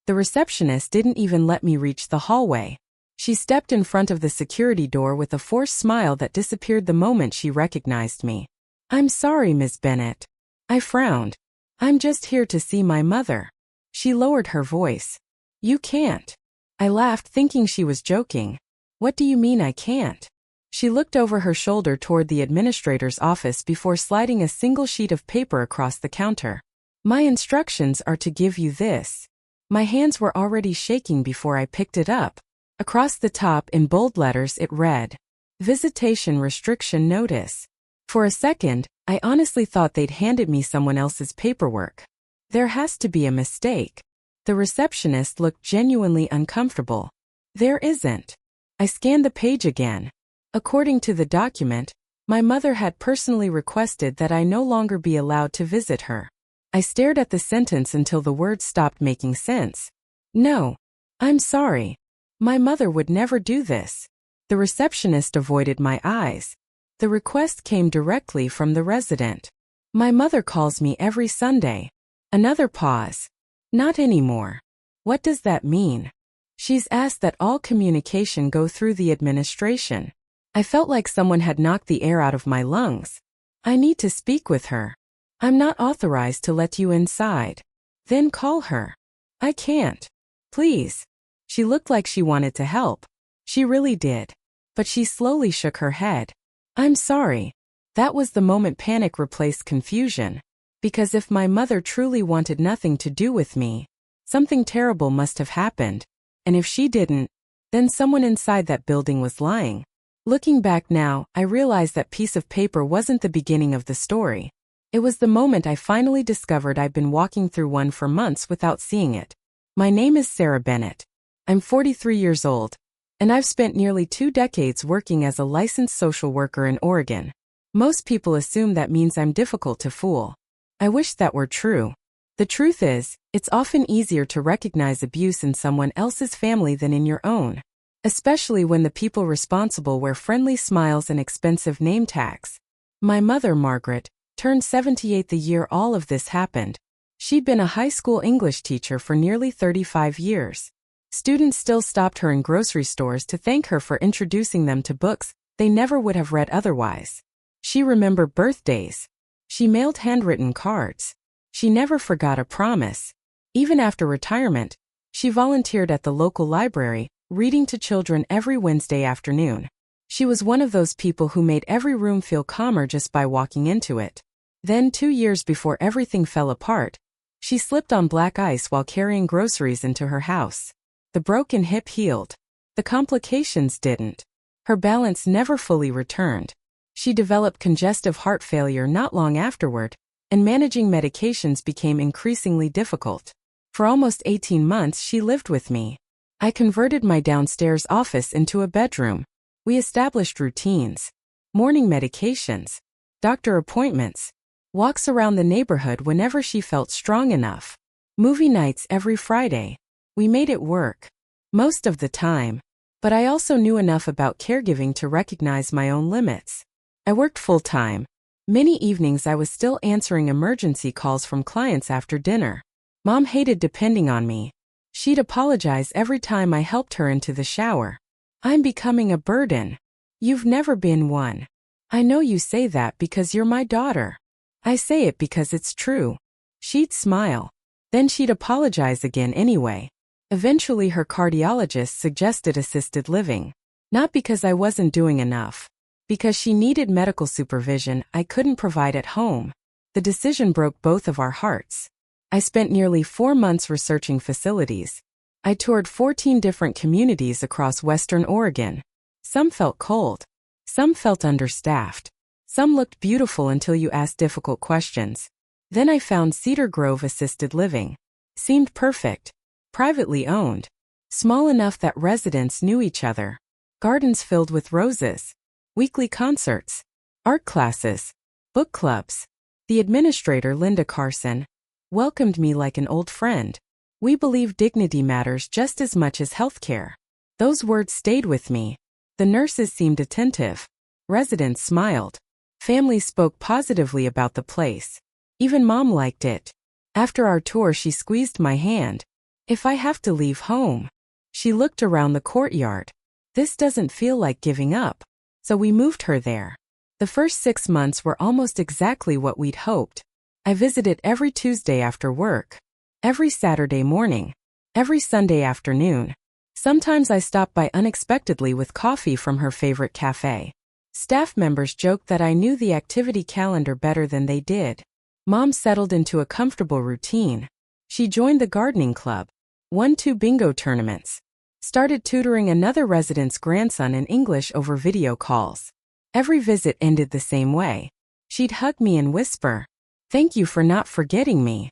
The receptionist didn't even let me reach the hallway. She stepped in front of the security door with a forced smile that disappeared the moment she recognized me. "I'm sorry, Ms. Bennett." I frowned. "I'm just here to see my mother." She lowered her voice. "You can't." I laughed, thinking she was joking. "What do you mean I can't?" She looked over her shoulder toward the administrator's office before sliding a single sheet of paper across the counter. "My instructions are to give you this." My hands were already shaking before I picked it up. Across the top in bold letters it read, "Visitation Restriction Notice." For a second, I honestly thought they'd handed me someone else's paperwork. There has to be a mistake. The receptionist looked genuinely uncomfortable. "There isn't." I scanned the page again. According to the document, my mother had personally requested that I no longer be allowed to visit her. I stared at the sentence until the words stopped making sense. "No. I'm sorry. My mother would never do this." The receptionist avoided my eyes. The request came directly from the resident. "My mother calls me every Sunday." Another pause. "Not anymore." "What does that mean?" "She's asked that all communication go through the administration." I felt like someone had knocked the air out of my lungs. "I need to speak with her." "I'm not authorized to let you inside." "Then call her." "I can't." "Please." She looked like she wanted to help. She really did. But she slowly shook her head. "I'm sorry." That was the moment panic replaced confusion. Because if my mother truly wanted nothing to do with me, something terrible must have happened. And if she didn't, then someone inside that building was lying. Looking back now, I realized that piece of paper wasn't the beginning of the story. It was the moment I finally discovered I'd been walking through one for months without seeing it. My name is Sarah Bennett. I'm 43 years old, and I've spent nearly 2 decades working as a licensed social worker in Oregon. Most people assume that means I'm difficult to fool. I wish that were true. The truth is, it's often easier to recognize abuse in someone else's family than in your own. Especially when the people responsible wear friendly smiles and expensive name tags. My mother, Margaret, turned 78 the year all of this happened. She'd been a high school English teacher for nearly 35 years. Students still stopped her in grocery stores to thank her for introducing them to books they never would have read otherwise. She remembered birthdays. She mailed handwritten cards. She never forgot a promise. Even after retirement, she volunteered at the local library, reading to children every Wednesday afternoon. She was one of those people who made every room feel calmer just by walking into it. Then 2 years before everything fell apart, she slipped on black ice while carrying groceries into her house. The broken hip healed. The complications didn't. Her balance never fully returned. She developed congestive heart failure not long afterward, and managing medications became increasingly difficult. For almost 18 months she lived with me. I converted my downstairs office into a bedroom. We established routines, morning medications, doctor appointments, walks around the neighborhood whenever she felt strong enough, movie nights every Friday. We made it work. Most of the time. But I also knew enough about caregiving to recognize my own limits. I worked full-time. Many evenings I was still answering emergency calls from clients after dinner. Mom hated depending on me. She'd apologize every time I helped her into the shower. "I'm becoming a burden." "You've never been one." "I know you say that because you're my daughter." "I say it because it's true." She'd smile. Then she'd apologize again anyway. Eventually her cardiologist suggested assisted living. Not because I wasn't doing enough. Because she needed medical supervision I couldn't provide at home. The decision broke both of our hearts. I spent nearly 4 months researching facilities. I toured 14 different communities across Western Oregon. Some felt cold. Some felt understaffed. Some looked beautiful until you asked difficult questions. Then I found Cedar Grove Assisted Living. Seemed perfect. Privately owned. Small enough that residents knew each other. Gardens filled with roses. Weekly concerts. Art classes. Book clubs. The administrator, Linda Carson, welcomed me like an old friend. "We believe dignity matters just as much as healthcare." Those words stayed with me. The nurses seemed attentive. Residents smiled. Families spoke positively about the place. Even Mom liked it. After our tour she squeezed my hand. If I have to leave home. She looked around the courtyard. This doesn't feel like giving up. So we moved her there. The first 6 months were almost exactly what we'd hoped. I visited every Tuesday after work, every Saturday morning, every Sunday afternoon. Sometimes I stopped by unexpectedly with coffee from her favorite cafe. Staff members joked that I knew the activity calendar better than they did. Mom settled into a comfortable routine. She joined the gardening club, won 2 bingo tournaments, started tutoring another resident's grandson in English over video calls. Every visit ended the same way. She'd hug me and whisper, "Thank you for not forgetting me."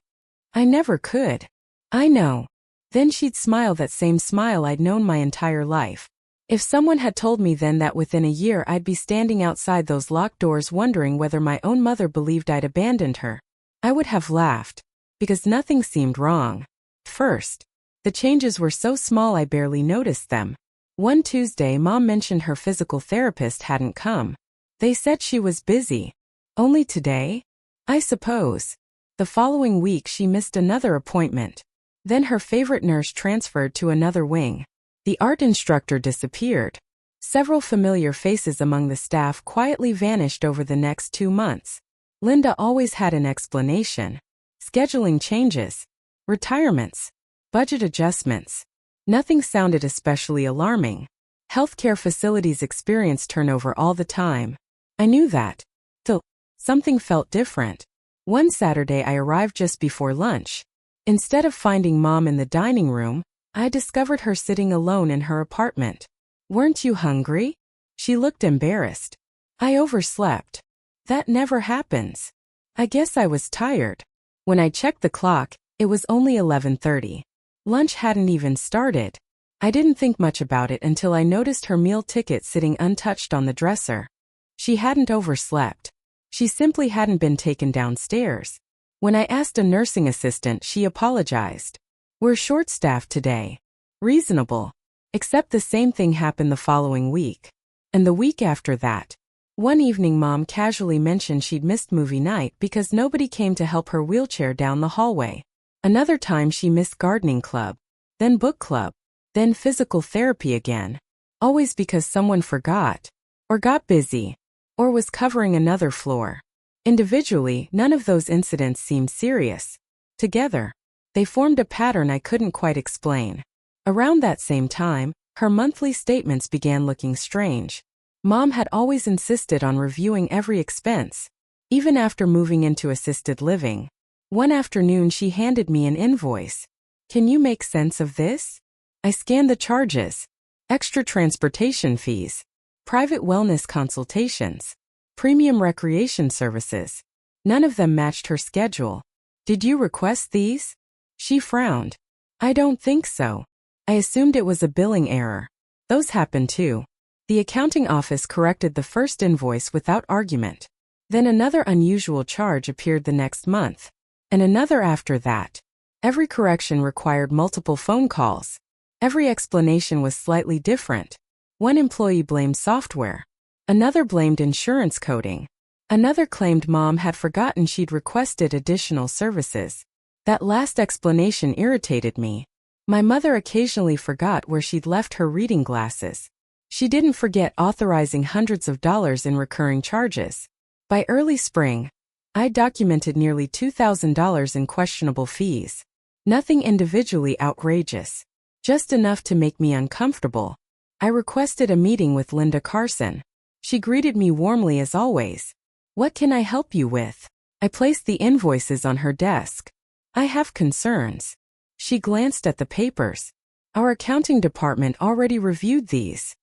I never could. I know. Then she'd smile, that same smile I'd known my entire life. If someone had told me then that within a year I'd be standing outside those locked doors wondering whether my own mother believed I'd abandoned her, I would have laughed, because nothing seemed wrong. First, the changes were so small I barely noticed them. One Tuesday, Mom mentioned her physical therapist hadn't come. They said she was busy. Only today? I suppose. The following week she missed another appointment. Then her favorite nurse transferred to another wing. The art instructor disappeared. Several familiar faces among the staff quietly vanished over the next 2 months. Linda always had an explanation. Scheduling changes, retirements, budget adjustments. Nothing sounded especially alarming. Healthcare facilities experienced turnover all the time. I knew that. Still, something felt different. One Saturday I arrived just before lunch. Instead of finding Mom in the dining room, I discovered her sitting alone in her apartment. "Weren't you hungry?" She looked embarrassed. "I overslept." "That never happens." I guess I was tired. When I checked the clock, it was only 11:30. Lunch hadn't even started. I didn't think much about it until I noticed her meal ticket sitting untouched on the dresser. She hadn't overslept. She simply hadn't been taken downstairs. When I asked a nursing assistant, she apologized. "We're short-staffed today." Reasonable. Except the same thing happened the following week. And the week after that. One evening Mom casually mentioned she'd missed movie night because nobody came to help her wheelchair down the hallway. Another time she missed gardening club, then book club, then physical therapy again. Always because someone forgot, or got busy, or was covering another floor. Individually, none of those incidents seemed serious. Together, they formed a pattern I couldn't quite explain. Around that same time, her monthly statements began looking strange. Mom had always insisted on reviewing every expense, even after moving into assisted living. One afternoon she handed me an invoice. "Can you make sense of this?" I scanned the charges. Extra transportation fees, private wellness consultations, premium recreation services. None of them matched her schedule. "Did you request these?" She frowned. "I don't think so." I assumed it was a billing error. Those happen too. The accounting office corrected the first invoice without argument. Then another unusual charge appeared the next month. And another after that. Every correction required multiple phone calls. Every explanation was slightly different. One employee blamed software. Another blamed insurance coding. Another claimed Mom had forgotten she'd requested additional services. That last explanation irritated me. My mother occasionally forgot where she'd left her reading glasses. She didn't forget authorizing hundreds of dollars in recurring charges. By early spring, I documented nearly $2,000 in questionable fees. Nothing individually outrageous. Just enough to make me uncomfortable. I requested a meeting with Linda Carson. She greeted me warmly as always. "What can I help you with?" I placed the invoices on her desk. "I have concerns." She glanced at the papers. "Our accounting department already reviewed these.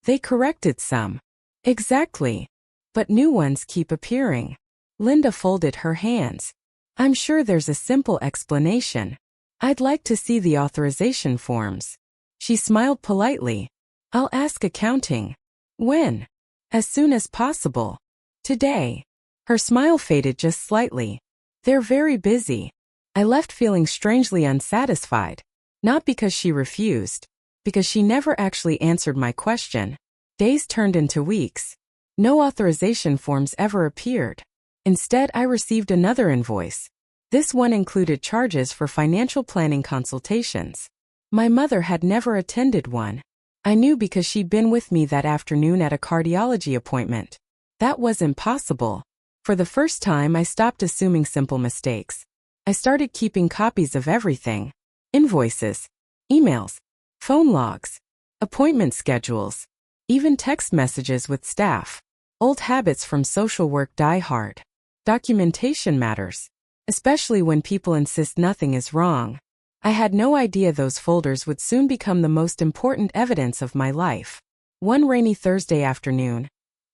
They corrected some." "Exactly. But new ones keep appearing." Linda folded her hands. "I'm sure there's a simple explanation. I'd like to see the authorization forms." She smiled politely. "I'll ask accounting." "When?" "As soon as possible." "Today." Her smile faded just slightly. "They're very busy." I left feeling strangely unsatisfied. Not because she refused. Because she never actually answered my question. Days turned into weeks. No authorization forms ever appeared. Instead, I received another invoice. This one included charges for financial planning consultations. My mother had never attended one. I knew because she'd been with me that afternoon at a cardiology appointment. That was impossible. For the first time, I stopped assuming simple mistakes. I started keeping copies of everything. Invoices, emails, phone logs, appointment schedules, even text messages with staff. Old habits from social work die hard. Documentation matters, especially when people insist nothing is wrong. I had no idea those folders would soon become the most important evidence of my life. One rainy Thursday afternoon,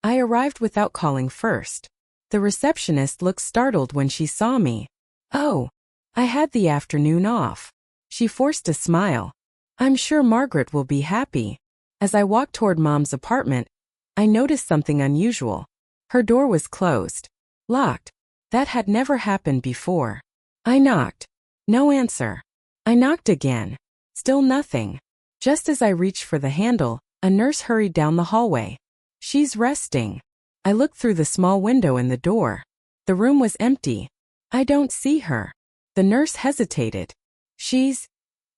I arrived without calling first. The receptionist looked startled when she saw me. "Oh, I had the afternoon off." She forced a smile. "I'm sure Margaret will be happy." As I walked toward Mom's apartment, I noticed something unusual. Her door was closed. Locked. That had never happened before. I knocked. No answer. I knocked again. Still nothing. Just as I reached for the handle, a nurse hurried down the hallway. "She's resting." I looked through the small window in the door. The room was empty. "I don't see her." The nurse hesitated. "She's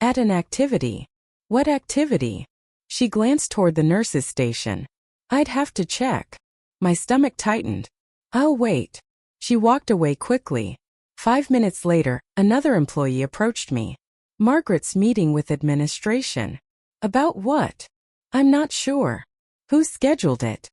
at an activity." "What activity?" She glanced toward the nurse's station. "I'd have to check." My stomach tightened. "I'll wait." She walked away quickly. 5 minutes later, another employee approached me. "Margaret's meeting with administration." "About what?" "I'm not sure." "Who scheduled it?"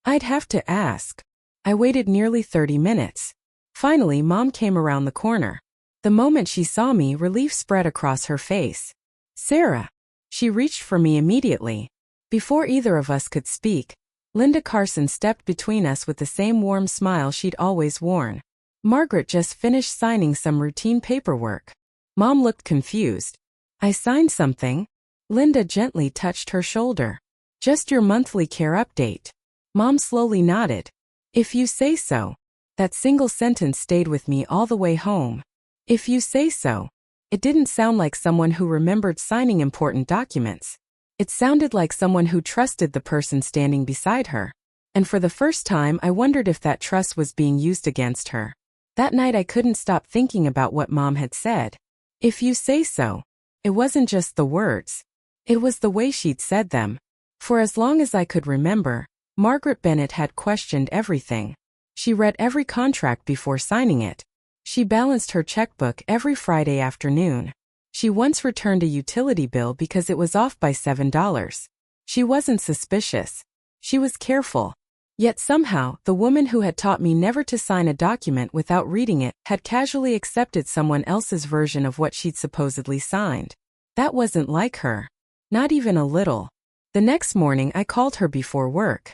"I'd have to ask." I waited nearly 30 minutes. Finally, Mom came around the corner. The moment she saw me, relief spread across her face. "Sarah." She reached for me immediately. Before either of us could speak, Linda Carson stepped between us with the same warm smile she'd always worn. "Margaret just finished signing some routine paperwork." Mom looked confused. "I signed something?" Linda gently touched her shoulder. "Just your monthly care update." Mom slowly nodded. "If you say so." That single sentence stayed with me all the way home. "If you say so." It didn't sound like someone who remembered signing important documents. It sounded like someone who trusted the person standing beside her. And for the first time, I wondered if that trust was being used against her. That night I couldn't stop thinking about what Mom had said. "If you say so." It wasn't just the words. It was the way she'd said them. For as long as I could remember, Margaret Bennett had questioned everything. She read every contract before signing it. She balanced her checkbook every Friday afternoon. She once returned a utility bill because it was off by $7. She wasn't suspicious. She was careful. Yet somehow, the woman who had taught me never to sign a document without reading it had casually accepted someone else's version of what she'd supposedly signed. That wasn't like her. Not even a little. The next morning, I called her before work.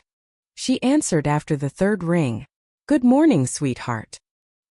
She answered after the third ring. "Good morning, sweetheart."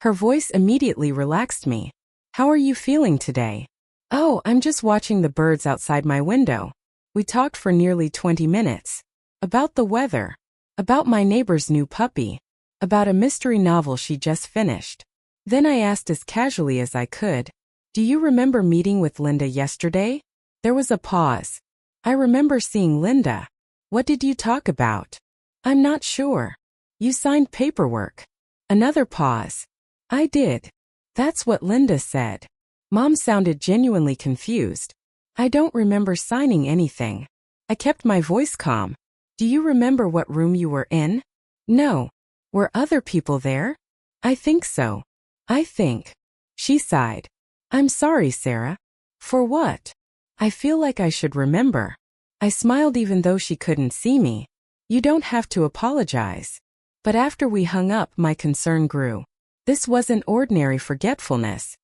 Her voice immediately relaxed me. "How are you feeling today?" "Oh, I'm just watching the birds outside my window." We talked for nearly 20 minutes. About the weather. About my neighbor's new puppy. About a mystery novel she just finished. Then I asked as casually as I could, "Do you remember meeting with Linda yesterday?" There was a pause. "I remember seeing Linda." "What did you talk about?" "I'm not sure." "You signed paperwork." Another pause. "I did." "That's what Linda said." Mom sounded genuinely confused. "I don't remember signing anything." I kept my voice calm. "Do you remember what room you were in?" "No." "Were other people there?" "I think so." "I think." She sighed. "I'm sorry, Sarah." "For what?" "I feel like I should remember." I smiled even though she couldn't see me. "You don't have to apologize." But after we hung up, my concern grew. This wasn't ordinary forgetfulness.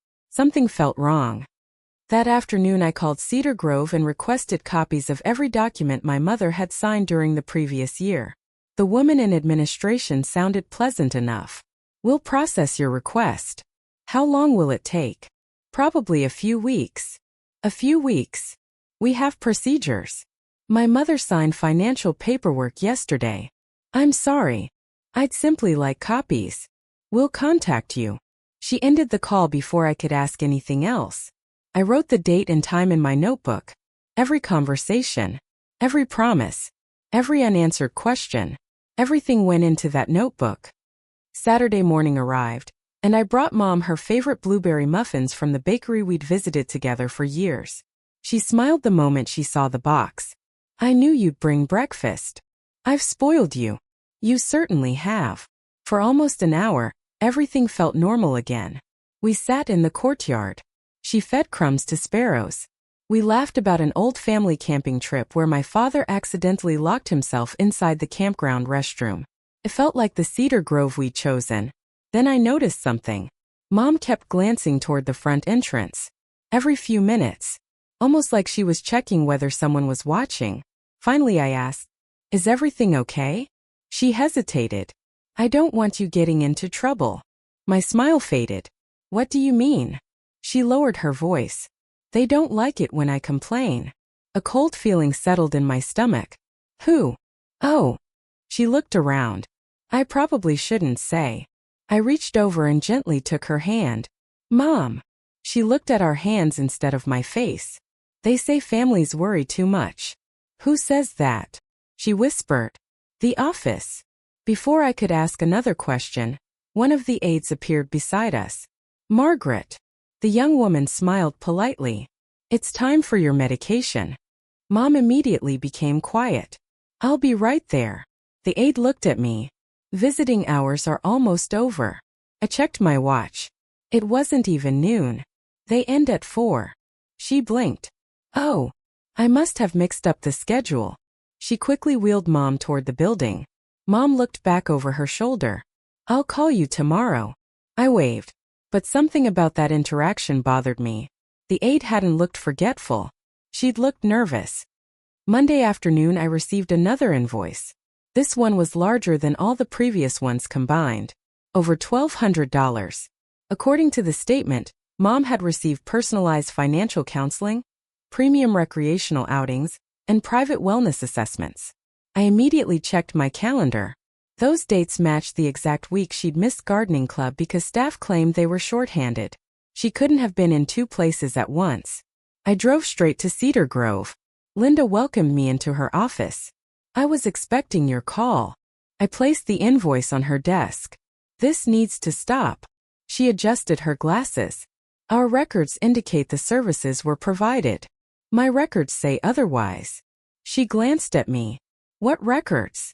Something felt wrong. That afternoon I called Cedar Grove and requested copies of every document my mother had signed during the previous year. The woman in administration sounded pleasant enough. "We'll process your request." "How long will it take?" "Probably a few weeks." "A few weeks?" "We have procedures." "My mother signed financial paperwork yesterday." "I'm sorry. I'd simply like copies." "We'll contact you." She ended the call before I could ask anything else. I wrote the date and time in my notebook. Every conversation, every promise, every unanswered question, everything went into that notebook. Saturday morning arrived, And I brought Mom her favorite blueberry muffins from the bakery we'd visited together for years. She smiled the moment she saw the box. I knew you'd bring breakfast. I've spoiled you. You certainly have. For almost an hour, everything felt normal again. We sat in the courtyard. She fed crumbs to sparrows. We laughed about an old family camping trip where my father accidentally locked himself inside the campground restroom. It felt like the cedar grove we'd chosen. Then I noticed something. Mom kept glancing toward the front entrance. Every few minutes. Almost like she was checking whether someone was watching. Finally I asked, "Is everything okay?" She hesitated. "I don't want you getting into trouble." My smile faded. "What do you mean?" She lowered her voice. "They don't like it when I complain." A cold feeling settled in my stomach. "Who?" "Oh." She looked around. "I probably shouldn't say." I reached over and gently took her hand. "Mom." She looked at our hands instead of my face. "They say families worry too much." "Who says that?" She whispered. "The office." Before I could ask another question, one of the aides appeared beside us. "Margaret." The young woman smiled politely. "It's time for your medication." Mom immediately became quiet. "I'll be right there." The aide looked at me. "Visiting hours are almost over." I checked my watch. It wasn't even noon. "They end at 4. She blinked. "Oh, I must have mixed up the schedule." She quickly wheeled Mom toward the building. Mom looked back over her shoulder. "I'll call you tomorrow." I waved. But something about that interaction bothered me. The aide hadn't looked forgetful. She'd looked nervous. Monday afternoon I received another invoice. This one was larger than all the previous ones combined. Over $1,200. According to the statement, Mom had received personalized financial counseling, premium recreational outings, and private wellness assessments. I immediately checked my calendar. Those dates matched the exact week she'd missed gardening club because staff claimed they were shorthanded. She couldn't have been in 2 places at once. I drove straight to Cedar Grove. Linda welcomed me into her office. "I was expecting your call." I placed the invoice on her desk. "This needs to stop." She adjusted her glasses. "Our records indicate the services were provided." "My records say otherwise." She glanced at me. "What records?"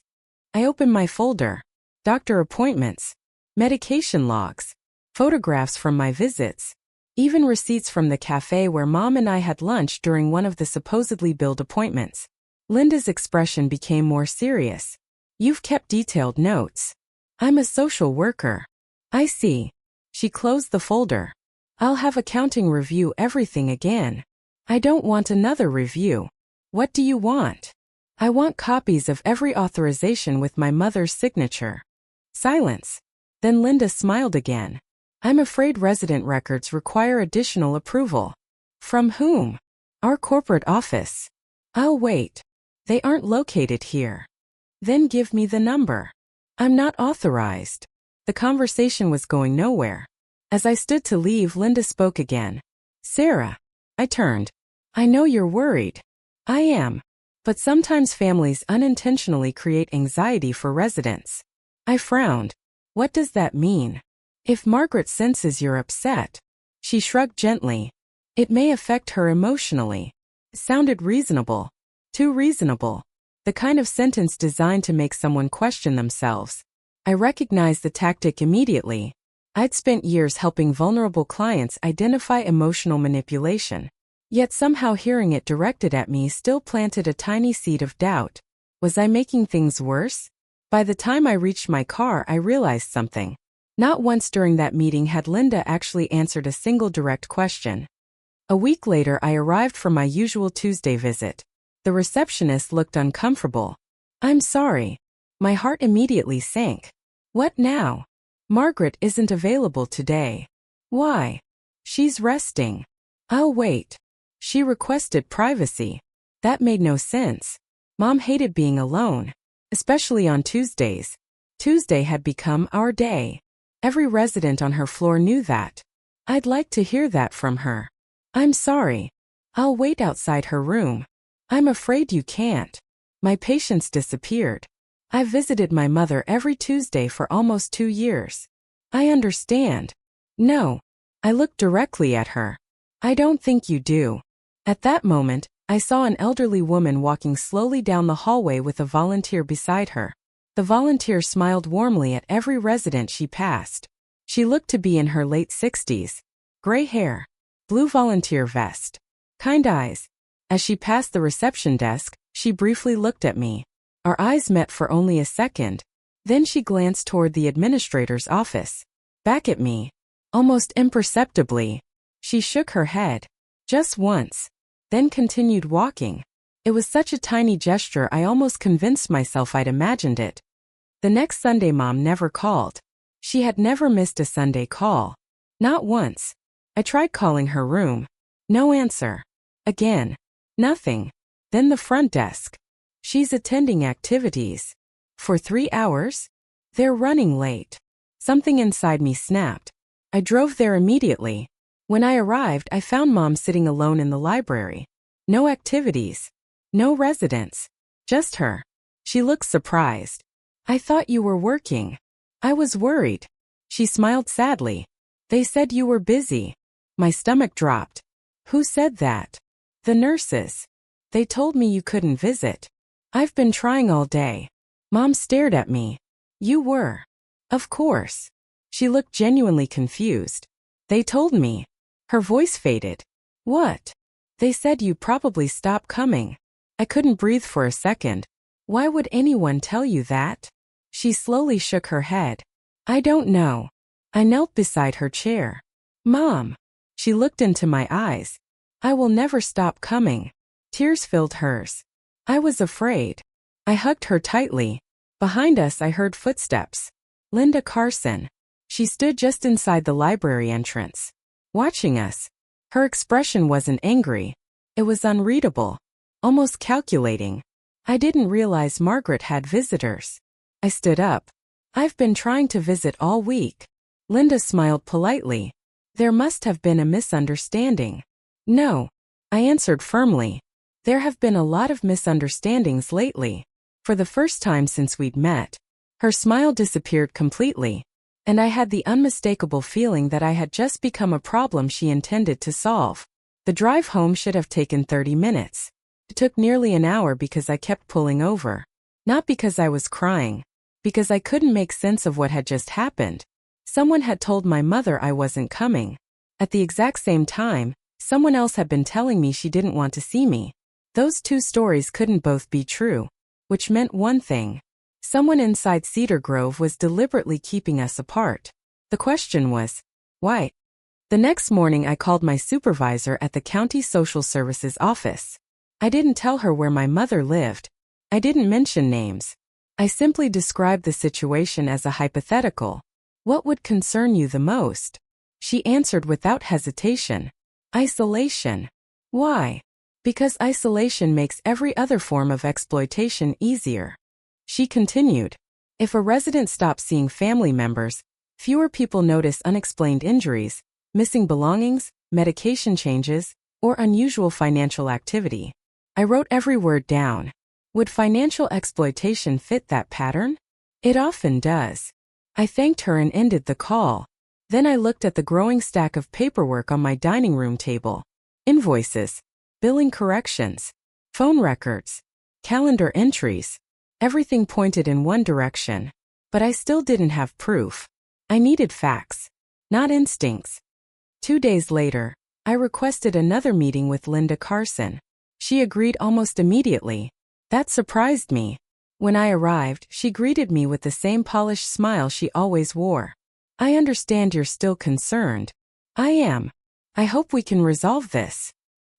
I opened my folder. Doctor appointments, medication logs, photographs from my visits, even receipts from the cafe where Mom and I had lunch during one of the supposedly billed appointments. Linda's expression became more serious. "You've kept detailed notes." "I'm a social worker." "I see." She closed the folder. "I'll have accounting review everything again." "I don't want another review." "What do you want?" "I want copies of every authorization with my mother's signature." Silence. Then Linda smiled again. "I'm afraid resident records require additional approval." "From whom?" "Our corporate office." "I'll wait." "They aren't located here." "Then give me the number." "I'm not authorized." The conversation was going nowhere. As I stood to leave, Linda spoke again. "Sarah." I turned. "I know you're worried." "I am. But sometimes families unintentionally create anxiety for residents." I frowned. "What does that mean?" "If Margaret senses you're upset." She shrugged gently. "It may affect her emotionally." It sounded reasonable. Too reasonable. The kind of sentence designed to make someone question themselves. I recognized the tactic immediately. I'd spent years helping vulnerable clients identify emotional manipulation. Yet somehow hearing it directed at me still planted a tiny seed of doubt. Was I making things worse? By the time I reached my car, I realized something. Not once during that meeting had Linda actually answered a single direct question. A week later, I arrived for my usual Tuesday visit. The receptionist looked uncomfortable. "I'm sorry." My heart immediately sank. "What now?" "Margaret isn't available today." "Why?" "She's resting." "I'll wait." She requested privacy. That made no sense. Mom hated being alone, especially on Tuesdays. Tuesday had become our day. Every resident on her floor knew that. I'd like to hear that from her. "I'm sorry. I'll wait outside her room." "I'm afraid you can't." My patience disappeared. I've visited my mother every Tuesday for almost 2 years. "I understand." No. I looked directly at her. I don't think you do. At that moment, I saw an elderly woman walking slowly down the hallway with a volunteer beside her. The volunteer smiled warmly at every resident she passed. She looked to be in her late 60s. Gray hair. Blue volunteer vest. Kind eyes. As she passed the reception desk, she briefly looked at me. Our eyes met for only a second. Then she glanced toward the administrator's office. Back at me. Almost imperceptibly. She shook her head. Just once. Then continued walking. It was such a tiny gesture I almost convinced myself I'd imagined it. The next Sunday Mom never called. She had never missed a Sunday call. Not once. I tried calling her room. No answer. Again. Nothing. Then the front desk. She's attending activities. For 3 hours? They're running late. Something inside me snapped. I drove there immediately. When I arrived, I found Mom sitting alone in the library. No activities. No residents. Just her. She looked surprised. I thought you were working. I was worried. She smiled sadly. They said you were busy. My stomach dropped. Who said that? The nurses. They told me you couldn't visit. I've been trying all day. Mom stared at me. You were. Of course. She looked genuinely confused. They told me. Her voice faded. What? They said you probably stopped coming. I couldn't breathe for a second. Why would anyone tell you that? She slowly shook her head. I don't know. I knelt beside her chair. Mom. She looked into my eyes. I will never stop coming. Tears filled hers. I was afraid. I hugged her tightly. Behind us I heard footsteps. Linda Carson. She stood just inside the library entrance. Watching us. Her expression wasn't angry. It was unreadable. Almost calculating. I didn't realize Margaret had visitors. I stood up. I've been trying to visit all week. Linda smiled politely. There must have been a misunderstanding. No. I answered firmly. There have been a lot of misunderstandings lately. For the first time since we'd met. Her smile disappeared completely. And I had the unmistakable feeling that I had just become a problem she intended to solve. The drive home should have taken 30 minutes. It took nearly an hour because I kept pulling over. Not because I was crying. Because I couldn't make sense of what had just happened. Someone had told my mother I wasn't coming. At the exact same time, someone else had been telling me she didn't want to see me. Those two stories couldn't both be true. Which meant one thing. Someone inside Cedar Grove was deliberately keeping us apart. The question was, why? The next morning I called my supervisor at the county social services office. I didn't tell her where my mother lived. I didn't mention names. I simply described the situation as a hypothetical. What would concern you the most? She answered without hesitation. Isolation. Why? Because isolation makes every other form of exploitation easier. She continued. If a resident stops seeing family members, fewer people notice unexplained injuries, missing belongings, medication changes, or unusual financial activity. I wrote every word down. Would financial exploitation fit that pattern? It often does. I thanked her and ended the call. Then I looked at the growing stack of paperwork on my dining room table. Invoices, billing corrections, phone records, calendar entries. Everything pointed in one direction. But I still didn't have proof. I needed facts, not instincts. 2 days later, I requested another meeting with Linda Carson. She agreed almost immediately. That surprised me. When I arrived, she greeted me with the same polished smile she always wore. I understand you're still concerned. I am. I hope we can resolve this.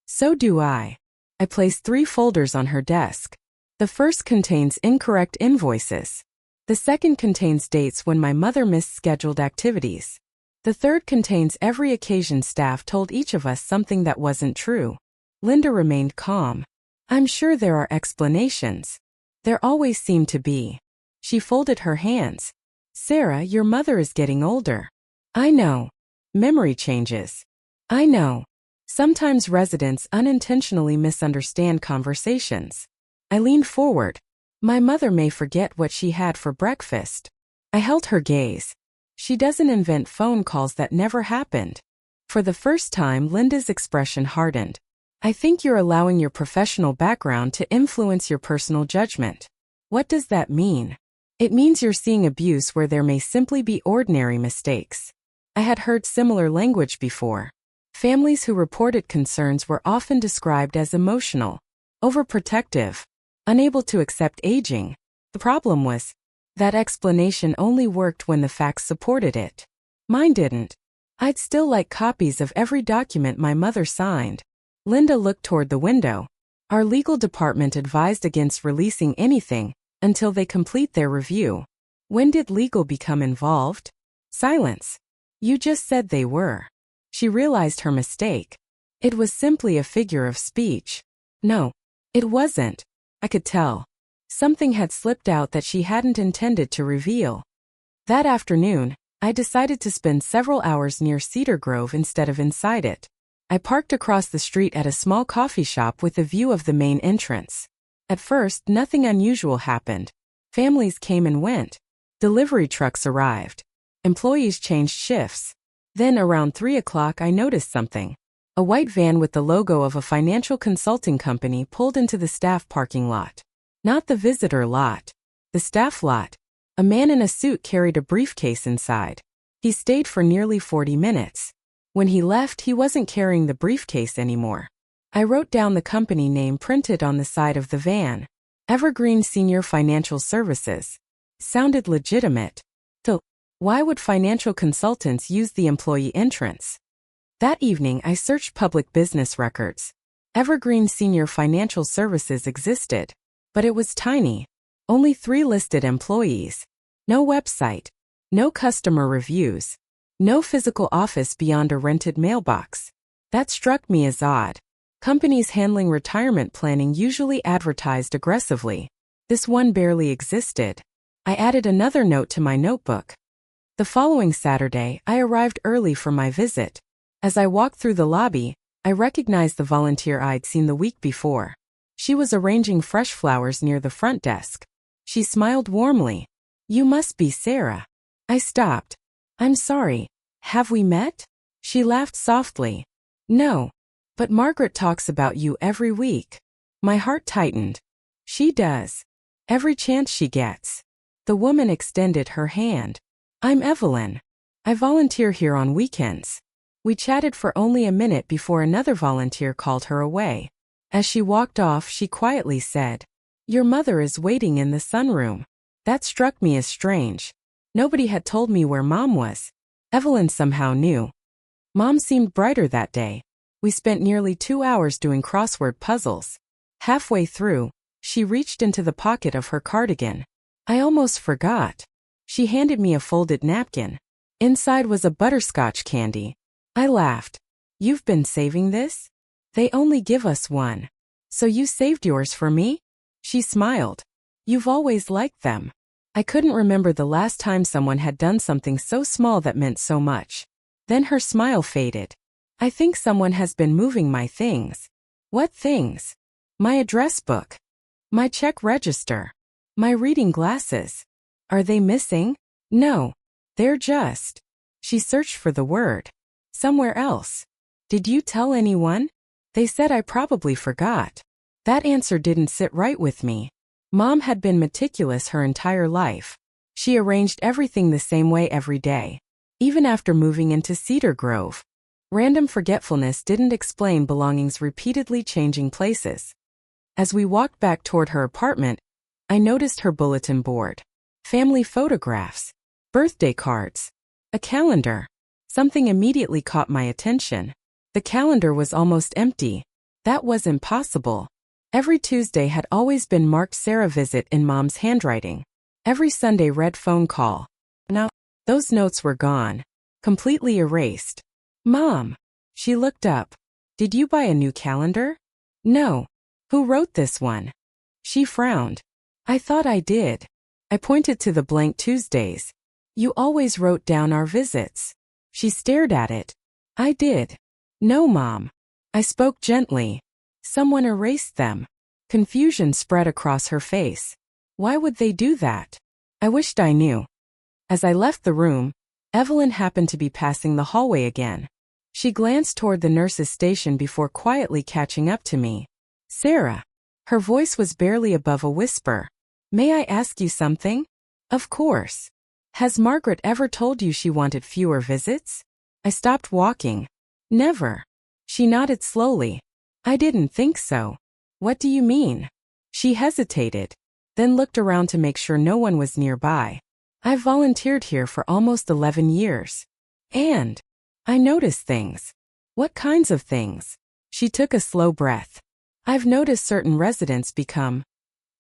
So do I. I placed 3 folders on her desk. The first contains incorrect invoices. The second contains dates when my mother missed scheduled activities. The third contains every occasion staff told each of us something that wasn't true. Linda remained calm. I'm sure there are explanations. There always seem to be. She folded her hands. Sarah, your mother is getting older. I know. Memory changes. I know. Sometimes residents unintentionally misunderstand conversations. I leaned forward. My mother may forget what she had for breakfast. I held her gaze. She doesn't invent phone calls that never happened. For the first time, Linda's expression hardened. I think you're allowing your professional background to influence your personal judgment. What does that mean? It means you're seeing abuse where there may simply be ordinary mistakes. I had heard similar language before. Families who reported concerns were often described as emotional, overprotective, unable to accept aging. The problem was, that explanation only worked when the facts supported it. Mine didn't. I'd still like copies of every document my mother signed. Linda looked toward the window. Our legal department advised against releasing anything until they complete their review. When did legal become involved? Silence. You just said they were. She realized her mistake. It was simply a figure of speech. No, it wasn't. I could tell. Something had slipped out that she hadn't intended to reveal. That afternoon, I decided to spend several hours near Cedar Grove instead of inside it. I parked across the street at a small coffee shop with a view of the main entrance. At first, nothing unusual happened. Families came and went. Delivery trucks arrived. Employees changed shifts. Then around 3 o'clock I noticed something. A white van with the logo of a financial consulting company pulled into the staff parking lot. Not the visitor lot. The staff lot. A man in a suit carried a briefcase inside. He stayed for nearly 40 minutes. When he left, he wasn't carrying the briefcase anymore. I wrote down the company name printed on the side of the van. Evergreen Senior Financial Services. Sounded legitimate. So, why would financial consultants use the employee entrance? That evening, I searched public business records. Evergreen Senior Financial Services existed, but it was tiny. Only 3 listed employees. No website. No customer reviews. No physical office beyond a rented mailbox. That struck me as odd. Companies handling retirement planning usually advertised aggressively. This one barely existed. I added another note to my notebook. The following Saturday, I arrived early for my visit. As I walked through the lobby, I recognized the volunteer I'd seen the week before. She was arranging fresh flowers near the front desk. She smiled warmly. You must be Sarah. I stopped. I'm sorry. Have we met? She laughed softly. No. But Margaret talks about you every week. My heart tightened. She does. Every chance she gets. The woman extended her hand. I'm Evelyn. I volunteer here on weekends. We chatted for only a minute before another volunteer called her away. As she walked off, she quietly said, Your mother is waiting in the sunroom. That struck me as strange. Nobody had told me where Mom was. Evelyn somehow knew. Mom seemed brighter that day. We spent nearly 2 hours doing crossword puzzles. Halfway through, she reached into the pocket of her cardigan. I almost forgot. She handed me a folded napkin. Inside was a butterscotch candy. I laughed. You've been saving this? They only give us one. So you saved yours for me? She smiled. You've always liked them. I couldn't remember the last time someone had done something so small that meant so much. Then her smile faded. I think someone has been moving my things. What things? My address book. My check register. My reading glasses. Are they missing? No. They're just. She searched for the word. Somewhere else. Did you tell anyone? They said I probably forgot. That answer didn't sit right with me. Mom had been meticulous her entire life. She arranged everything the same way every day. Even after moving into Cedar Grove. Random forgetfulness didn't explain belongings repeatedly changing places. As we walked back toward her apartment, I noticed her bulletin board. Family photographs. Birthday cards. A calendar. Something immediately caught my attention. The calendar was almost empty. That was impossible. Every Tuesday had always been marked Sarah visit in Mom's handwriting. Every Sunday read phone call. Now, those notes were gone. Completely erased. Mom. She looked up. Did you buy a new calendar? No. Who wrote this one? She frowned. I thought I did. I pointed to the blank Tuesdays. You always wrote down our visits. She stared at it. I did. No, Mom. I spoke gently. Someone erased them. Confusion spread across her face. Why would they do that? I wished I knew. As I left the room, Evelyn happened to be passing the hallway again. She glanced toward the nurse's station before quietly catching up to me. Sarah. Her voice was barely above a whisper. May I ask you something? Of course. Has Margaret ever told you she wanted fewer visits? I stopped walking. Never. She nodded slowly. I didn't think so. What do you mean? She hesitated, then looked around to make sure no one was nearby. I've volunteered here for almost 11 years. And I notice things. What kinds of things? She took a slow breath. I've noticed certain residents become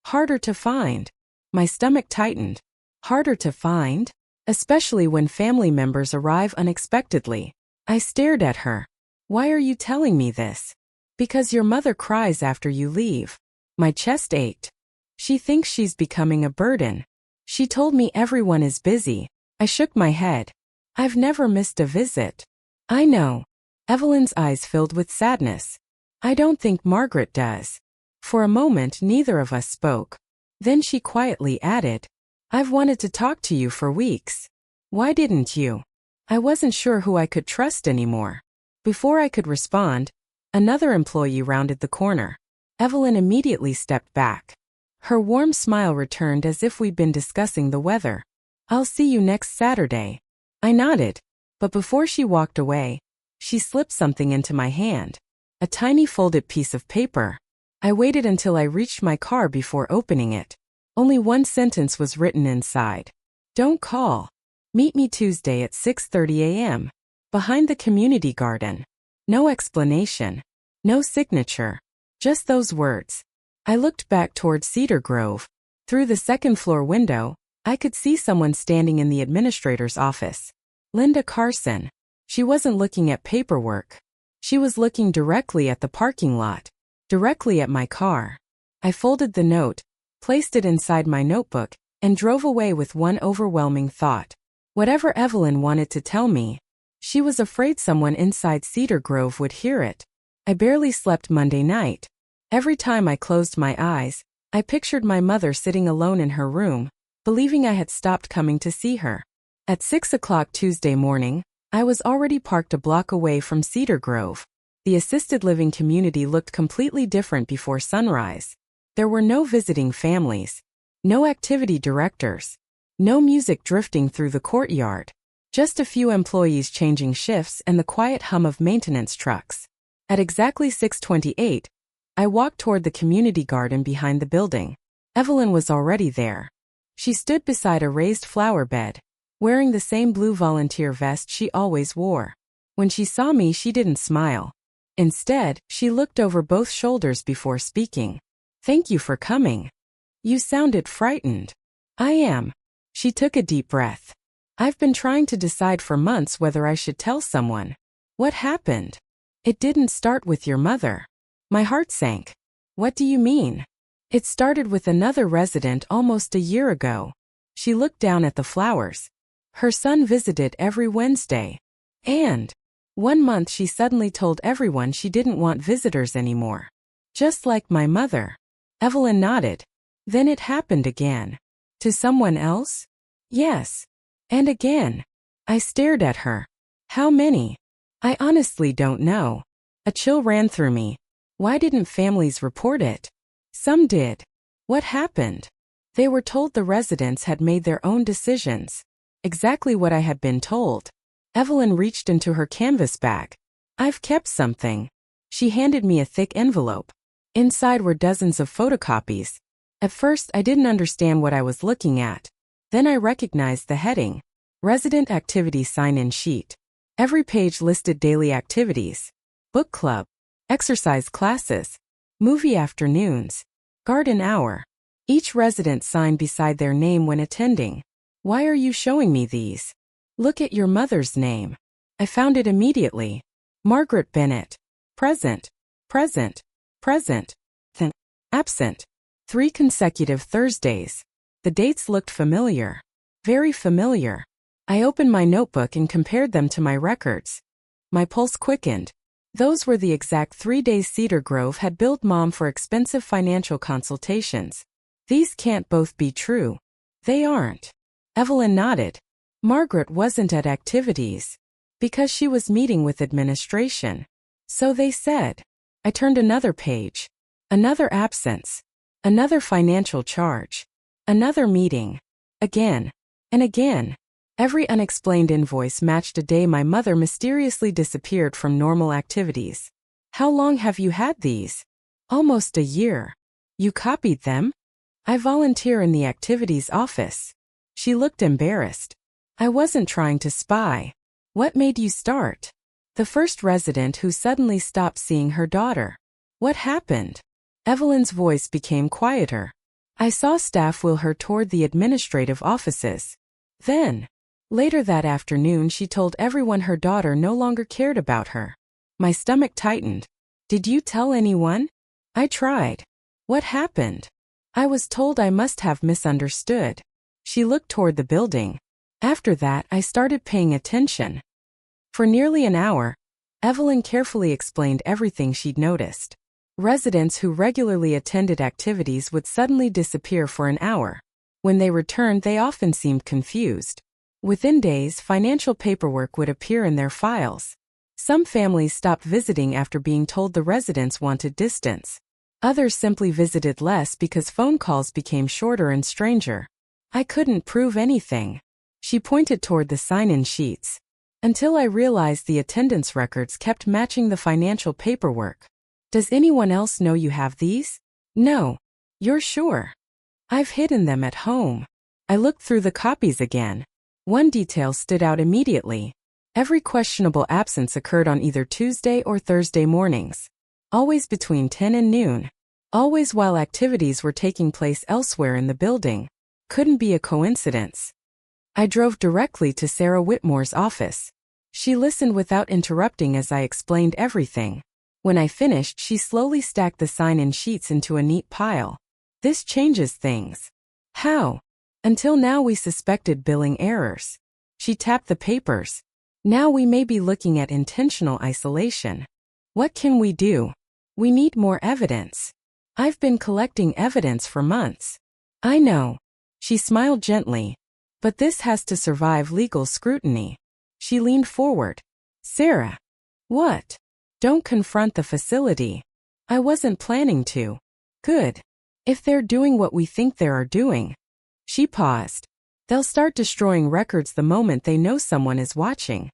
harder to find. My stomach tightened. Harder to find? Especially when family members arrive unexpectedly. I stared at her. Why are you telling me this? Because your mother cries after you leave. My chest ached. She thinks she's becoming a burden. She told me everyone is busy. I shook my head. I've never missed a visit. I know. Evelyn's eyes filled with sadness. I don't think Margaret does. For a moment, neither of us spoke. Then she quietly added, I've wanted to talk to you for weeks. Why didn't you? I wasn't sure who I could trust anymore. Before I could respond, another employee rounded the corner. Evelyn immediately stepped back. Her warm smile returned as if we'd been discussing the weather. I'll see you next Saturday. I nodded, but before she walked away, she slipped something into my hand. A tiny folded piece of paper. I waited until I reached my car before opening it. Only one sentence was written inside. Don't call. Meet me Tuesday at 6:30 a.m. behind the community garden. No explanation. No signature. Just those words. I looked back toward Cedar Grove. Through the second-floor window, I could see someone standing in the administrator's office. Linda Carson. She wasn't looking at paperwork. She was looking directly at the parking lot. Directly at my car. I folded the note, placed it inside my notebook, and drove away with one overwhelming thought. Whatever Evelyn wanted to tell me, she was afraid someone inside Cedar Grove would hear it. I barely slept Monday night. Every time I closed my eyes, I pictured my mother sitting alone in her room, believing I had stopped coming to see her. At 6 o'clock Tuesday morning, I was already parked a block away from Cedar Grove. The assisted living community looked completely different before sunrise. There were no visiting families, no activity directors, no music drifting through the courtyard, just a few employees changing shifts and the quiet hum of maintenance trucks. At exactly 6:28, I walked toward the community garden behind the building. Evelyn was already there. She stood beside a raised flower bed, wearing the same blue volunteer vest she always wore. When she saw me, she didn't smile. Instead, she looked over both shoulders before speaking. Thank you for coming. You sounded frightened. I am. She took a deep breath. I've been trying to decide for months whether I should tell someone. What happened? It didn't start with your mother. My heart sank. What do you mean? It started with another resident almost a year ago. She looked down at the flowers. Her son visited every Wednesday. And one month she suddenly told everyone she didn't want visitors anymore. Just like my mother. Evelyn nodded. Then it happened again. To someone else? Yes. And again. I stared at her. How many? I honestly don't know. A chill ran through me. Why didn't families report it? Some did. What happened? They were told the residents had made their own decisions. Exactly what I had been told. Evelyn reached into her canvas bag. I've kept something. She handed me a thick envelope. Inside were dozens of photocopies. At first, I didn't understand what I was looking at. Then I recognized the heading. Resident Activity Sign-in Sheet. Every page listed daily activities. Book club. Exercise classes. Movie afternoons. Garden hour. Each resident signed beside their name when attending. Why are you showing me these? Look at your mother's name. I found it immediately. Margaret Bennett. Present. Present. Present. Then. Absent. 3 consecutive Thursdays. The dates looked familiar. Very familiar. I opened my notebook and compared them to my records. My pulse quickened. Those were the exact 3 days Cedar Grove had billed Mom for expensive financial consultations. These can't both be true. They aren't. Evelyn nodded. Margaret wasn't at activities because she was meeting with administration. So they said. I turned another page. Another absence. Another financial charge. Another meeting. Again. And again. Every unexplained invoice matched a day my mother mysteriously disappeared from normal activities. How long have you had these? Almost a year. You copied them? I volunteer in the activities office. She looked embarrassed. I wasn't trying to spy. What made you start? The first resident who suddenly stopped seeing her daughter. What happened? Evelyn's voice became quieter. I saw staff wheel her toward the administrative offices. Then, later that afternoon, she told everyone her daughter no longer cared about her. My stomach tightened. Did you tell anyone? I tried. What happened? I was told I must have misunderstood. She looked toward the building. After that, I started paying attention. For nearly an hour, Evelyn carefully explained everything she'd noticed. Residents who regularly attended activities would suddenly disappear for an hour. When they returned, they often seemed confused. Within days, financial paperwork would appear in their files. Some families stopped visiting after being told the residents wanted distance. Others simply visited less because phone calls became shorter and stranger. I couldn't prove anything. She pointed toward the sign-in sheets. Until I realized the attendance records kept matching the financial paperwork. Does anyone else know you have these? No. You're sure? I've hidden them at home. I looked through the copies again. One detail stood out immediately. Every questionable absence occurred on either Tuesday or Thursday mornings. Always between 10 and noon. Always while activities were taking place elsewhere in the building. Couldn't be a coincidence. I drove directly to Sarah Whitmore's office. She listened without interrupting as I explained everything. When I finished, she slowly stacked the sign-in sheets into a neat pile. This changes things. How? Until now we suspected billing errors. She tapped the papers. Now we may be looking at intentional isolation. What can we do? We need more evidence. I've been collecting evidence for months. I know. She smiled gently. But this has to survive legal scrutiny. She leaned forward. Sarah. What? Don't confront the facility. I wasn't planning to. Good. If they're doing what we think they are doing. She paused. They'll start destroying records the moment they know someone is watching.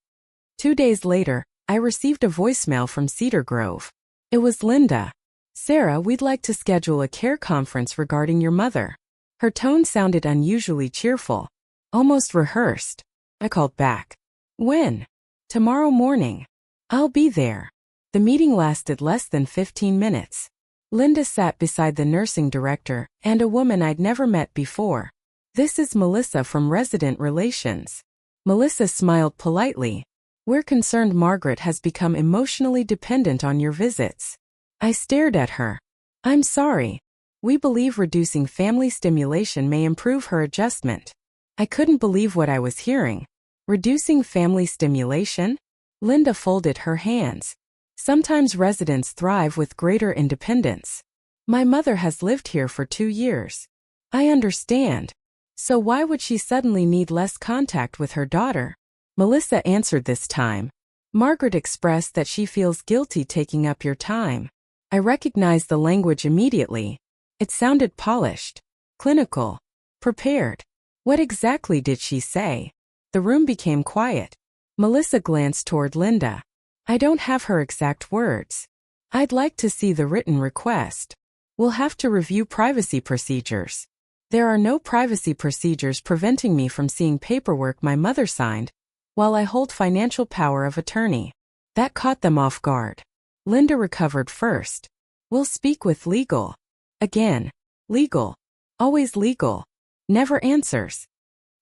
2 days later, I received a voicemail from Cedar Grove. It was Linda. Sarah, we'd like to schedule a care conference regarding your mother. Her tone sounded unusually cheerful. Almost rehearsed. I called back. When? Tomorrow morning. I'll be there. The meeting lasted less than 15 minutes. Linda sat beside the nursing director and a woman I'd never met before. This is Melissa from Resident Relations. Melissa smiled politely. We're concerned Margaret has become emotionally dependent on your visits. I stared at her. I'm sorry. We believe reducing family stimulation may improve her adjustment. I couldn't believe what I was hearing. Reducing family stimulation? Linda folded her hands. Sometimes residents thrive with greater independence. My mother has lived here for 2 years. I understand. So why would she suddenly need less contact with her daughter? Melissa answered this time. Margaret expressed that she feels guilty taking up your time. I recognized the language immediately. It sounded polished, clinical, prepared. What exactly did she say? The room became quiet. Melissa glanced toward Linda. I don't have her exact words. I'd like to see the written request. We'll have to review privacy procedures. There are no privacy procedures preventing me from seeing paperwork my mother signed, while I hold financial power of attorney. That caught them off guard. Linda recovered first. We'll speak with legal. Again. Legal. Always legal. Never answers.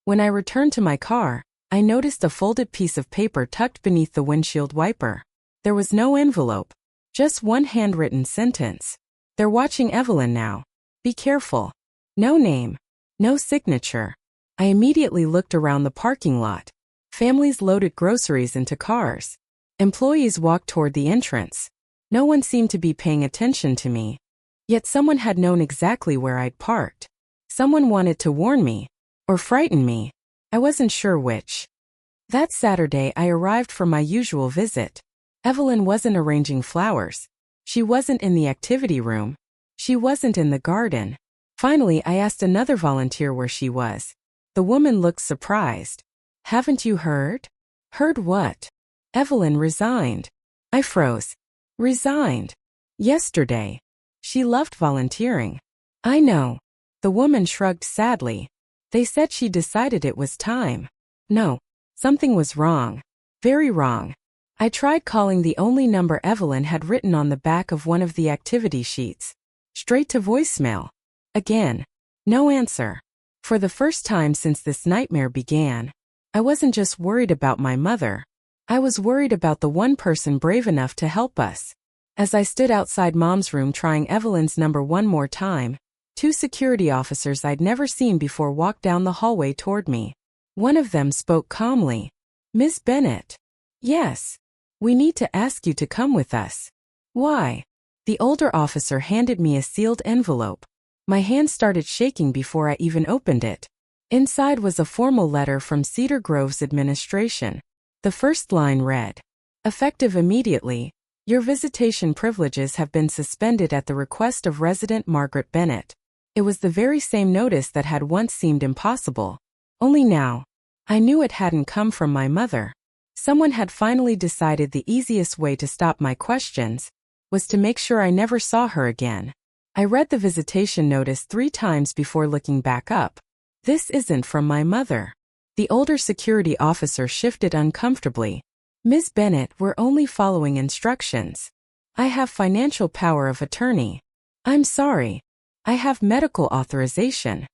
When I returned to my car, I noticed a folded piece of paper tucked beneath the windshield wiper. There was no envelope. Just one handwritten sentence. They're watching Evelyn now. Be careful. No name. No signature. I immediately looked around the parking lot. Families loaded groceries into cars. Employees walked toward the entrance. No one seemed to be paying attention to me. Yet someone had known exactly where I'd parked. Someone wanted to warn me. Or frighten me. I wasn't sure which. That Saturday I arrived for my usual visit. Evelyn wasn't arranging flowers. She wasn't in the activity room. She wasn't in the garden. Finally, I asked another volunteer where she was. The woman looked surprised. Haven't you heard? Heard what? Evelyn resigned. I froze. Resigned. Yesterday. She loved volunteering. I know. The woman shrugged sadly. They said she decided it was time. No. Something was wrong. Very wrong. I tried calling the only number Evelyn had written on the back of one of the activity sheets. Straight to voicemail. Again. No answer. For the first time since this nightmare began, I wasn't just worried about my mother. I was worried about the one person brave enough to help us. As I stood outside Mom's room trying Evelyn's number one more time, two security officers I'd never seen before walked down the hallway toward me. One of them spoke calmly. Miss Bennett. Yes. We need to ask you to come with us. Why? The older officer handed me a sealed envelope. My hand started shaking before I even opened it. Inside was a formal letter from Cedar Grove's administration. The first line read, effective immediately, your visitation privileges have been suspended at the request of resident Margaret Bennett. It was the very same notice that had once seemed impossible. Only now, I knew it hadn't come from my mother. Someone had finally decided the easiest way to stop my questions was to make sure I never saw her again. I read the visitation notice 3 times before looking back up. This isn't from my mother. The older security officer shifted uncomfortably. Ms. Bennett, we're only following instructions. I have financial power of attorney. I'm sorry. I have medical authorization.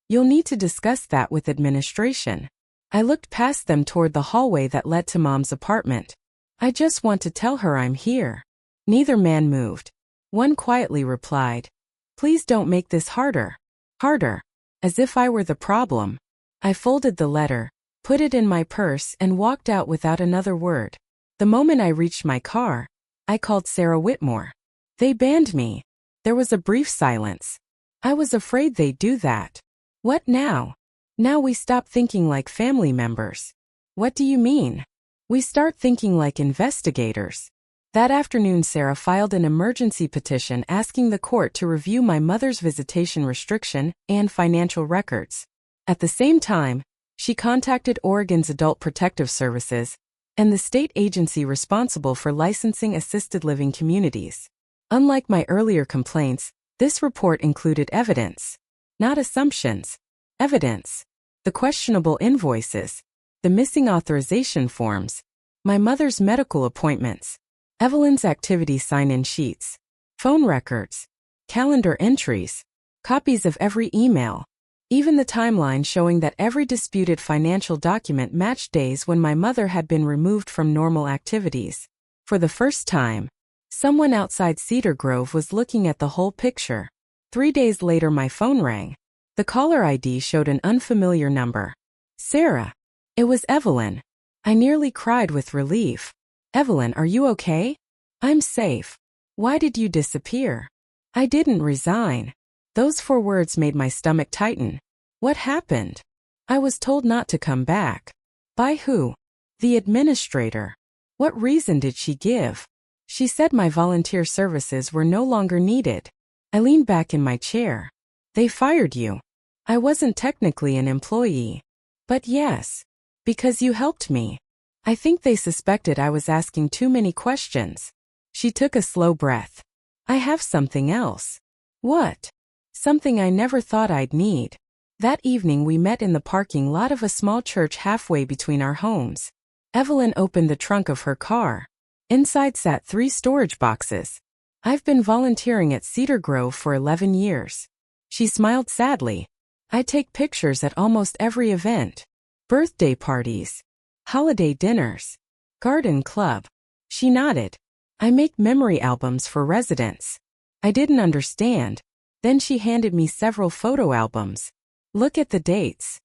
You'll need to discuss that with administration. I looked past them toward the hallway that led to Mom's apartment. I just want to tell her I'm here. Neither man moved. One quietly replied, please don't make this harder. Harder. As if I were the problem. I folded the letter, put it in my purse and walked out without another word. The moment I reached my car, I called Sarah Whitmore. They banned me. There was a brief silence. I was afraid they'd do that. What now? Now we stop thinking like family members. What do you mean? We start thinking like investigators. That afternoon, Sarah filed an emergency petition asking the court to review my mother's visitation restriction and financial records. At the same time, she contacted Oregon's Adult Protective Services and the state agency responsible for licensing assisted living communities. Unlike my earlier complaints, this report included evidence. Not assumptions. Evidence. The questionable invoices. The missing authorization forms. My mother's medical appointments. Evelyn's activity sign-in sheets. Phone records. Calendar entries. Copies of every email. Even the timeline showing that every disputed financial document matched days when my mother had been removed from normal activities. For the first time, someone outside Cedar Grove was looking at the whole picture. 3 days later my phone rang. The caller ID showed an unfamiliar number. Sarah. It was Evelyn. I nearly cried with relief. Evelyn, are you okay? I'm safe. Why did you disappear? I didn't resign. Those 4 words made my stomach tighten. What happened? I was told not to come back. By who? The administrator. What reason did she give? She said my volunteer services were no longer needed. I leaned back in my chair. They fired you. I wasn't technically an employee. But yes. Because you helped me. I think they suspected I was asking too many questions. She took a slow breath. I have something else. What? Something I never thought I'd need. That evening we met in the parking lot of a small church halfway between our homes. Evelyn opened the trunk of her car. Inside sat 3 storage boxes. I've been volunteering at Cedar Grove for 11 years. She smiled sadly. I take pictures at almost every event. Birthday parties. Holiday dinners. Garden club. She nodded. I make memory albums for residents. I didn't understand. Then she handed me several photo albums. Look at the dates.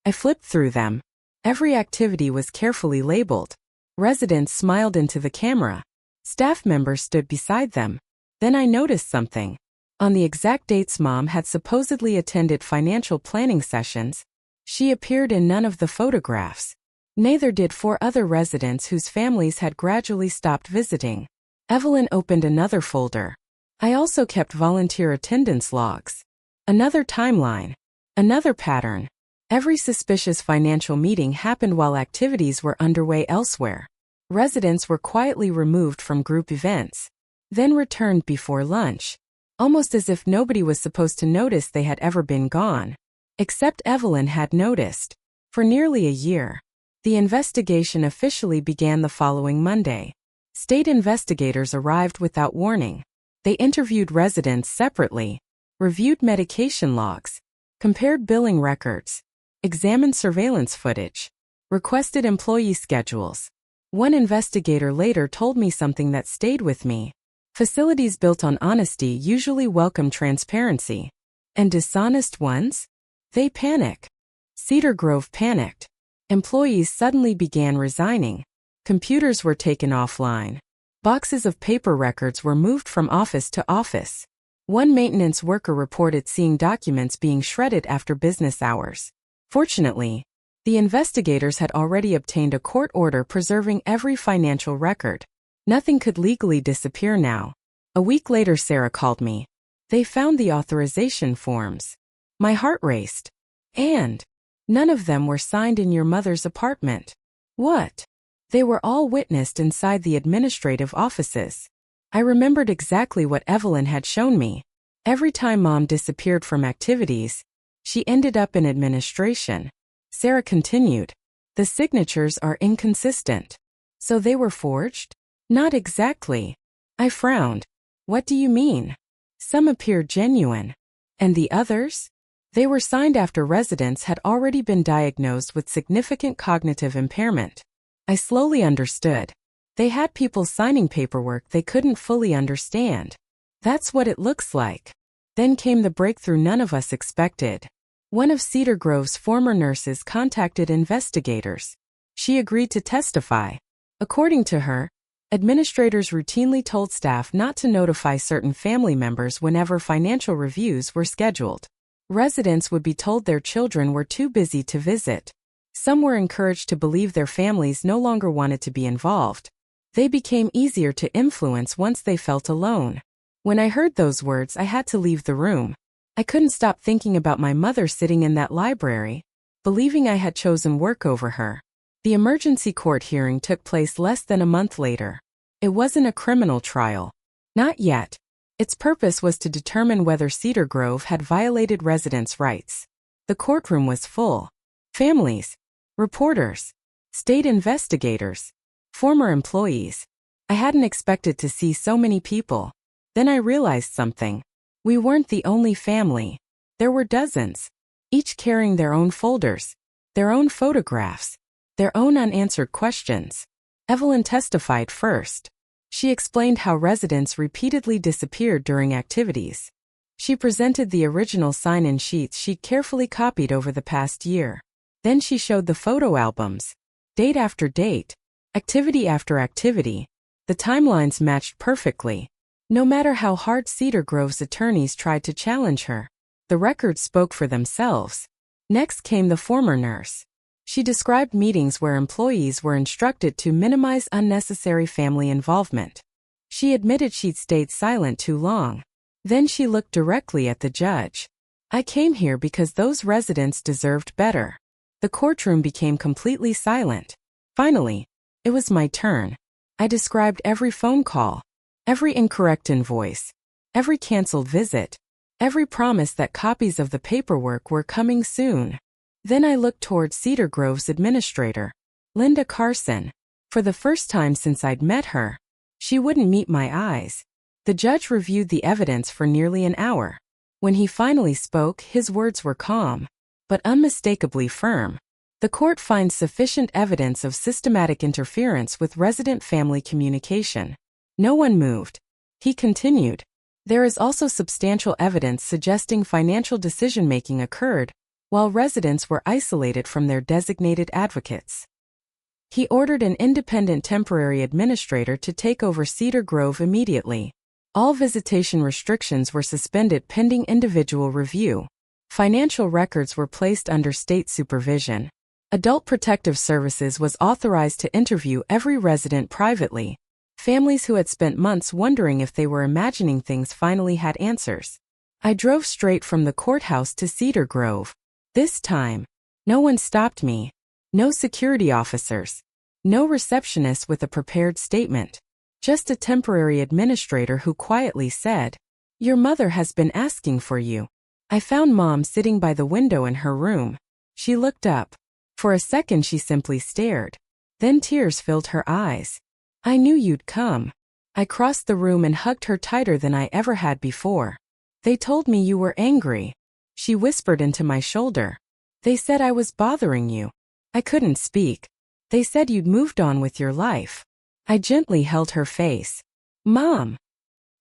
I flipped through them. Every activity was carefully labeled. Residents smiled into the camera. Staff members stood beside them. Then I noticed something. On the exact dates Mom had supposedly attended financial planning sessions, She appeared in none of the photographs. Neither did 4 other residents whose families had gradually stopped visiting. Evelyn opened another folder. I also kept volunteer attendance logs. Another timeline. Another pattern. Every suspicious financial meeting happened while activities were underway elsewhere. Residents were quietly removed from group events, then returned before lunch, almost as if nobody was supposed to notice they had ever been gone. Except Evelyn had noticed. For nearly a year. The investigation officially began the following Monday. State investigators arrived without warning. They interviewed residents separately, reviewed medication logs, compared billing records, examined surveillance footage, requested employee schedules. One investigator later told me something that stayed with me. Facilities built on honesty usually welcome transparency. And dishonest ones? They panic. Cedar Grove panicked. Employees suddenly began resigning. Computers were taken offline. Boxes of paper records were moved from office to office. One maintenance worker reported seeing documents being shredded after business hours. Fortunately, the investigators had already obtained a court order preserving every financial record. Nothing could legally disappear now. A week later, Sarah called me. They found the authorization forms. My heart raced. And none of them were signed in your mother's apartment. What? They were all witnessed inside the administrative offices. I remembered exactly what Evelyn had shown me. Every time Mom disappeared from activities, she ended up in administration. Sarah continued. The signatures are inconsistent. So they were forged? Not exactly. I frowned. What do you mean? Some appeared genuine. And the others? They were signed after residents had already been diagnosed with significant cognitive impairment. I slowly understood. They had people signing paperwork they couldn't fully understand. That's what it looks like. Then came the breakthrough none of us expected. One of Cedar Grove's former nurses contacted investigators. She agreed to testify. According to her, administrators routinely told staff not to notify certain family members whenever financial reviews were scheduled. Residents would be told their children were too busy to visit. Some were encouraged to believe their families no longer wanted to be involved. They became easier to influence once they felt alone. When I heard those words, I had to leave the room. I couldn't stop thinking about my mother sitting in that library, believing I had chosen work over her. The emergency court hearing took place less than a month later. It wasn't a criminal trial. Not yet. Its purpose was to determine whether Cedar Grove had violated residents' rights. The courtroom was full. Families, reporters, state investigators, former employees. I hadn't expected to see so many people. Then I realized something. We weren't the only family. There were dozens, each carrying their own folders, their own photographs, their own unanswered questions. Evelyn testified first. She explained how residents repeatedly disappeared during activities. She presented the original sign-in sheets she'd carefully copied over the past year. Then she showed the photo albums. Date after date, activity after activity. The timelines matched perfectly. No matter how hard Cedar Grove's attorneys tried to challenge her, the records spoke for themselves. Next came the former nurse. She described meetings where employees were instructed to minimize unnecessary family involvement. She admitted she'd stayed silent too long. Then she looked directly at the judge. I came here because those residents deserved better. The courtroom became completely silent. Finally, it was my turn. I described every phone call, every incorrect invoice, every canceled visit, every promise that copies of the paperwork were coming soon. Then I looked toward Cedar Grove's administrator, Linda Carson. For the first time since I'd met her, she wouldn't meet my eyes. The judge reviewed the evidence for nearly an hour. When he finally spoke, his words were calm, but unmistakably firm. The court finds sufficient evidence of systematic interference with resident-family communication. No one moved. He continued. There is also substantial evidence suggesting financial decision-making occurred while residents were isolated from their designated advocates. He ordered an independent temporary administrator to take over Cedar Grove immediately. All visitation restrictions were suspended pending individual review. Financial records were placed under state supervision. Adult Protective Services was authorized to interview every resident privately. Families who had spent months wondering if they were imagining things finally had answers. I drove straight from the courthouse to Cedar Grove. This time, no one stopped me. No security officers. No receptionist with a prepared statement. Just a temporary administrator who quietly said, "Your mother has been asking for you." I found Mom sitting by the window in her room. She looked up. For a second she simply stared. Then tears filled her eyes. "I knew you'd come." I crossed the room and hugged her tighter than I ever had before. "They told me you were angry," she whispered into my shoulder. "They said I was bothering you." I couldn't speak. "They said you'd moved on with your life." I gently held her face. "Mom."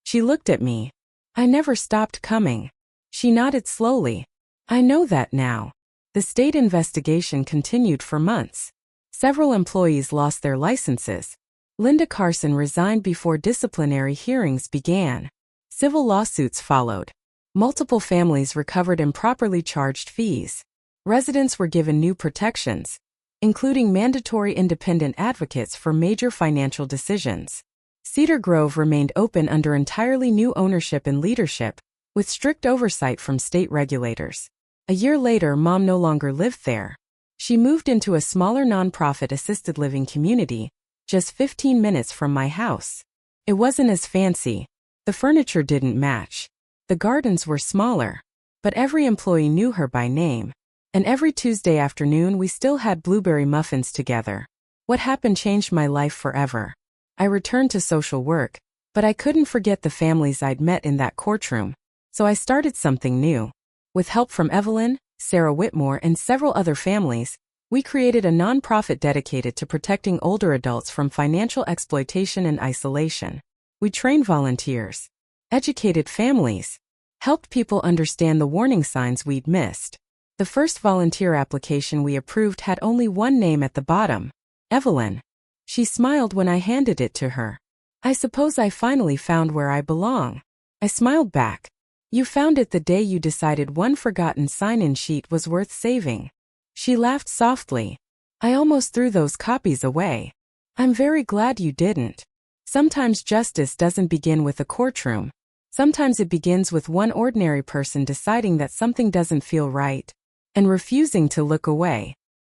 She looked at me. "I never stopped coming." She nodded slowly. "I know that now." The state investigation continued for months. Several employees lost their licenses. Linda Carson resigned before disciplinary hearings began. Civil lawsuits followed. Multiple families recovered improperly charged fees. Residents were given new protections, including mandatory independent advocates for major financial decisions. Cedar Grove remained open under entirely new ownership and leadership, with strict oversight from state regulators. A year later, Mom no longer lived there. She moved into a smaller nonprofit assisted living community, just 15 minutes from my house. It wasn't as fancy. The furniture didn't match. The gardens were smaller. But every employee knew her by name. And every Tuesday afternoon we still had blueberry muffins together. What happened changed my life forever. I returned to social work, but I couldn't forget the families I'd met in that courtroom. So I started something new. With help from Evelyn, Sarah Whitmore, and several other families, we created a nonprofit dedicated to protecting older adults from financial exploitation and isolation. We trained volunteers, educated families, helped people understand the warning signs we'd missed. The first volunteer application we approved had only one name at the bottom, Evelyn. She smiled when I handed it to her. "I suppose I finally found where I belong." I smiled back. "You found it the day you decided one forgotten sign-in sheet was worth saving." She laughed softly. "I almost threw those copies away." "I'm very glad you didn't." Sometimes justice doesn't begin with a courtroom. Sometimes it begins with one ordinary person deciding that something doesn't feel right and refusing to look away.